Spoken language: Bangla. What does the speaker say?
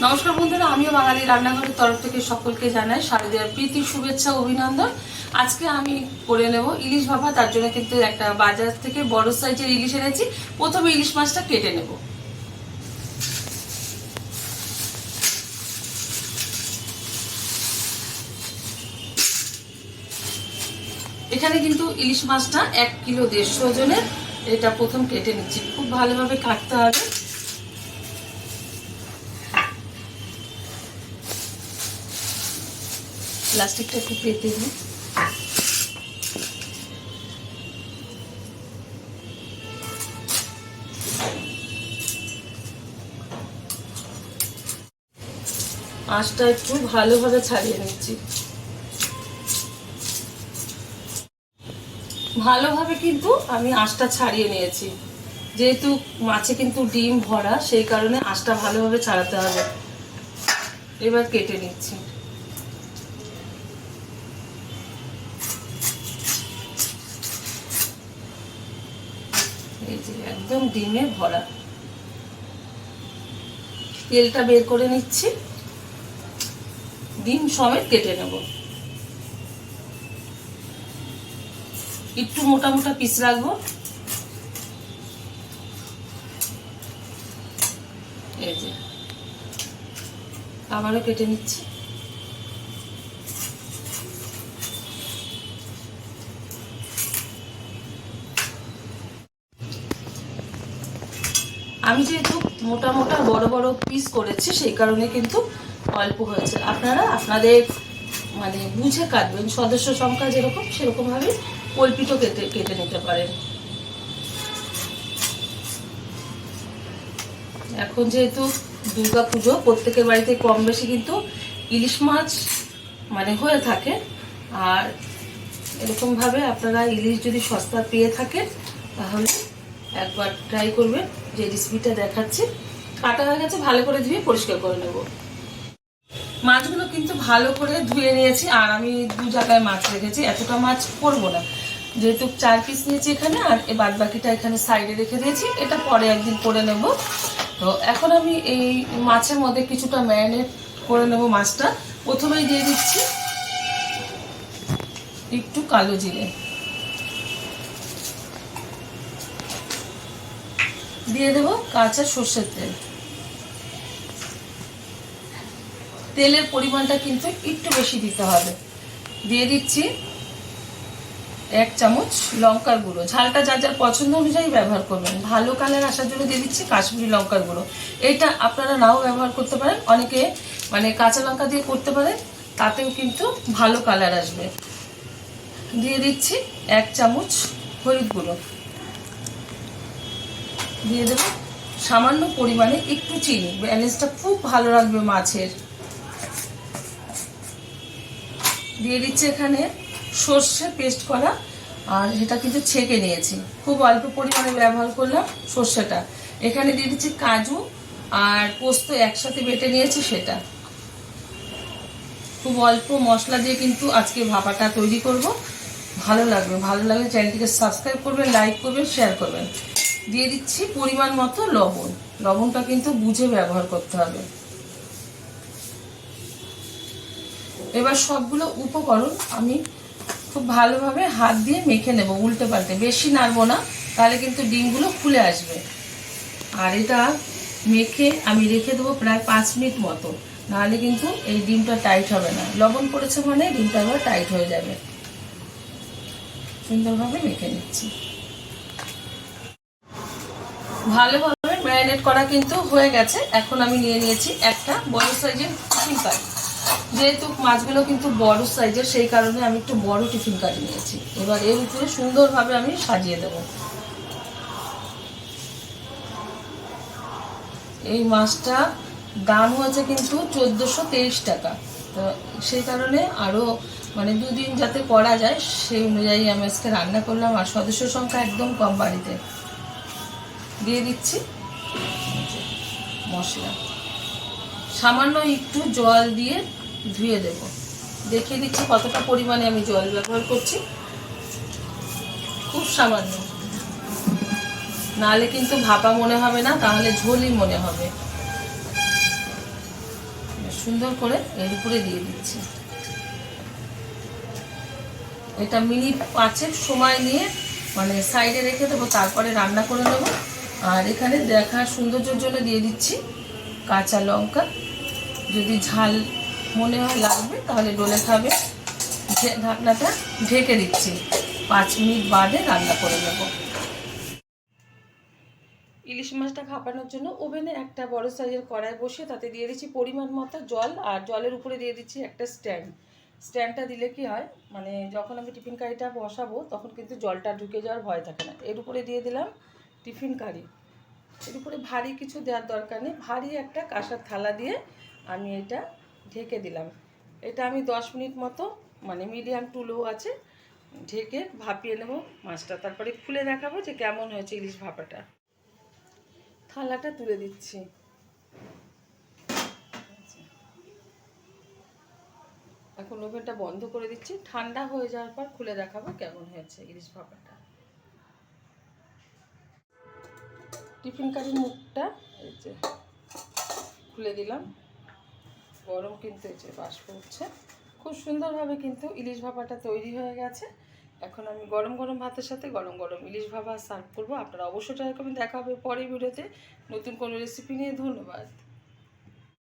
নমস্কার বন্ধুরা, আমিও বাঙালি রান্নাঘরের তরফ থেকে সকলকে জানাই শারদীয়ার প্রীতি, শুভেচ্ছা, অভিনন্দন। আজকে আমি করে নেব ইলিশ ভাপা। তার জন্য কিন্তু একটা বাজার থেকে বড় সাইজের ইলিশ এনেছি। প্রথমে ইলিশ মাছটা কেটে নেব। এখানে কিন্তু ইলিশ মাছটা 1 কিলো 150 ওজনের। এটা প্রথম কেটে নিচ্ছি, খুব ভালোভাবে কাটতে হবে। প্লাস্টিকটা একটু পেতে দিই। আঁশটা একটু ভালোভাবে ছাড়িয়ে নিচ্ছি। ভালোভাবে কিন্তু আমি আঁশটা ছাড়িয়ে নিয়েছি। যেহেতু মাছে কিন্তু ডিম ভরা, সেই কারণে আঁশটা ভালোভাবে ছাড়াতে হবে। এবার কেটে নিচ্ছি। এই যে একদম ডিমে ভরা। তেলটা বের করে নিচ্ছি। ডিম সমেত কেটে নেব। একটু মোটা মোটা পিস রাখবো। এই যে আবারও কেটে নিচ্ছি। আমি যেহেতু মোটা মোটা বড় বড় পিস করেছি, সেই কারণে কিন্তু অল্প হয়েছে। আপনারা আপনাদের মানে বুঝে কাটবেন, সদস্য সংখ্যা যেরকম সেরকম ভাবে কল্পিত কেটে নিতে পারেন। এখন যেহেতু দুর্গা পুজো, প্রত্যেকের বাড়িতে কম বেশি কিন্তু ইলিশ মাছ মানে হয়ে থাকে। আর এরকম ভাবে আপনারা ইলিশ যদি সস্তা পেয়ে থাকেন তাহলে একবার ট্রাই করবেন। যে রেসিপিটা দেখাচ্ছি, কাটা হয়ে গেছে, ভালো করে ধুয়ে পরিষ্কার করে নেব। মাছগুলো কিন্তু ভালো করে ধুয়ে নিয়েছি। আর আমি 2 জায়গায় মাছ রেখেছি, এতটা মাছ করবো না। যেহেতু 4 পিস নিয়েছি এখানে, আর বাদ বাকিটা এখানে সাইডে রেখে দিয়েছি। এটা পরে একদিন করে নেব। তো এখন আমি এই মাছের মধ্যে কিছুটা ম্যারিনেট করে নেব মাছটা। প্রথমেই দিয়ে দিচ্ছি একটু কালো জিরে, দিয়ে দেবো কাঁচা সর্ষের তেল। তেলের পরিমাণটা কিন্তু একটু বেশি দিতে হবে। দিয়ে দিচ্ছি 1 চামচ লঙ্কার গুঁড়ো। ঝালটা যার যার পছন্দ অনুযায়ী ব্যবহার করবেন। ভালো কালার আসার জন্য দিয়ে দিচ্ছি কাশ্মীরি লঙ্কার গুঁড়ো। এটা আপনারা নাও ব্যবহার করতে পারেন, অনেকে মানে কাঁচা লঙ্কা দিয়ে করতে পারেন, তাতেও কিন্তু ভালো কালার আসবে। দিয়ে দিচ্ছি 1 চামচ হলুদ গুঁড়ো। দিয়ে দেবো সামান্য পরিমাণে একটু চিনি, ব্যালেন্সটা খুব ভালো রাখবে মাছের। দিয়ে দিচ্ছি এখানে সর্ষে পেস্ট করা, আর এটা কিন্তু ছেঁকে নিয়েছি। খুব অল্প পরিমাণে ব্যবহার করলাম সর্ষেটা। এখানে দিয়ে দিচ্ছি কাজু আর পোস্ত একসাথে বেটে নিয়েছি, সেটা। খুব অল্প মশলা দিয়ে কিন্তু আজকে ভাপাটা তৈরি করব। ভালো লাগবে চ্যানেলটিকে সাবস্ক্রাইব করবেন, লাইক করবেন, শেয়ার করবেন। দিয়ে দিচ্ছি পরিমাণ মতো লবণ। লবণটা কিন্তু বুঝে ব্যবহার করতে হবে। এবার সবগুলো উপকরণ আমি খুব ভালোভাবে হাত দিয়ে মেখে নেব, উল্টে পাল্টে। বেশি নাড়বো না, তাহলে কিন্তু ডিমগুলো খুলে আসবে। আর এটা মেখে আমি রেখে দেবো প্রায় 5 মিনিট মতো, নাহলে কিন্তু এই ডিমটা টাইট হবে না। লবণ পড়েছে মানে ডিমটা আবার টাইট হয়ে যাবে। সুন্দরভাবে মেখে নিচ্ছি। ভালোভাবে ম্যারিনেট করা কিন্তু হয়ে গেছে। এখন আমি নিয়ে নিয়েছি একটা বড় সাইজের টিফিন কারি। যেহেতু মাছগুলো কিন্তু বড় সাইজের, সেই কারণে আমি একটু বড় টিফিন কারি নিয়েছি। এবার এর উপরে সুন্দরভাবে আমি সাজিয়ে দেব। এই মাছটা দাম হয়েছে কিন্তু 1423 টাকা। তো সেই কারণে আরও মানে 2 দিন যাতে করা যায় সেই অনুযায়ী আমি আজকে রান্না করলাম। আর সদস্য সংখ্যা একদম কম বাড়িতে। দিয়ে দিচ্ছি মশলা, সামান্য একটু জল দিয়ে ধুয়ে দেব। দেখিয়ে দিচ্ছি কতটা পরিমাণে আমি জল ব্যবহার করছি। খুব সামান্য, নাহলে কিন্তু ভাপা মনে হবে না, তাহলে ঝোলই মনে হবে। সুন্দর করে এর উপরে দিয়ে দিচ্ছি। এটা মিনিট 5 সময় নিয়ে মানে সাইডে রেখে দেবো, তারপরে রান্না করে নেবো। আর এখানে দেখার সৌন্দর্যের জন্য দিয়ে দিচ্ছি কাঁচা লঙ্কা, যদি ঝাল মনে হয় লাগবে তাহলে ডলে খাবে। ঢাকনাটা ঢেকে দিচ্ছি, 5 মিনিট বাদে রান্না করে নেব। ইলিশ মাছটা ভাপানোর জন্য ওভেনে একটা বড় সাইজের কড়াই বসিয়ে তাতে দিয়ে দিচ্ছি পরিমাণ মতো জল, আর জলের উপরে দিয়ে দিচ্ছি একটা স্ট্যান্ডটা দিলে কি হয়, মানে যখন আমি টিফিন কারিটা বসাবো তখন কিন্তু জলটা ঢুকে যাওয়ার ভয় থাকে না। এর উপরে দিয়ে দিলাম টিফিন কারি। এর উপরে ভারী কিছু দেওয়ার দরকার নেই, ভারী একটা কাঁসার থালা দিয়ে আমি এটা ঢেকে দিলাম। এটা আমি 10 মিনিট মতো মানে মিডিয়াম টু লো আছে ঢেকে ভাপিয়ে নেব মাছটা, তারপরে খুলে দেখাবো যে কেমন হয়েছে ইলিশ ভাপাটা। থালাটা তুলে দিচ্ছি। এখন ওভেনটা বন্ধ করে দিচ্ছি, ঠান্ডা হয়ে যাওয়ার পর খুলে দেখাবো কেমন হয়েছে ইলিশ ভাপাটা। টিফিন কারির মুখটা এই যে খুলে দিলাম, গরম কিন্তু এই যে বাষ্প উঠছে। খুব সুন্দরভাবে কিন্তু ইলিশ ভাপাটা তৈরি হয়ে গেছে। এখন আমি গরম গরম ভাতের সাথে গরম গরম ইলিশ ভাপা সার্ভ করবো। আপনারা অবশ্যই ট্রাই করবেন। দেখা হবে পরের ভিডিওতে নতুন কোনো রেসিপি নিয়ে। ধন্যবাদ।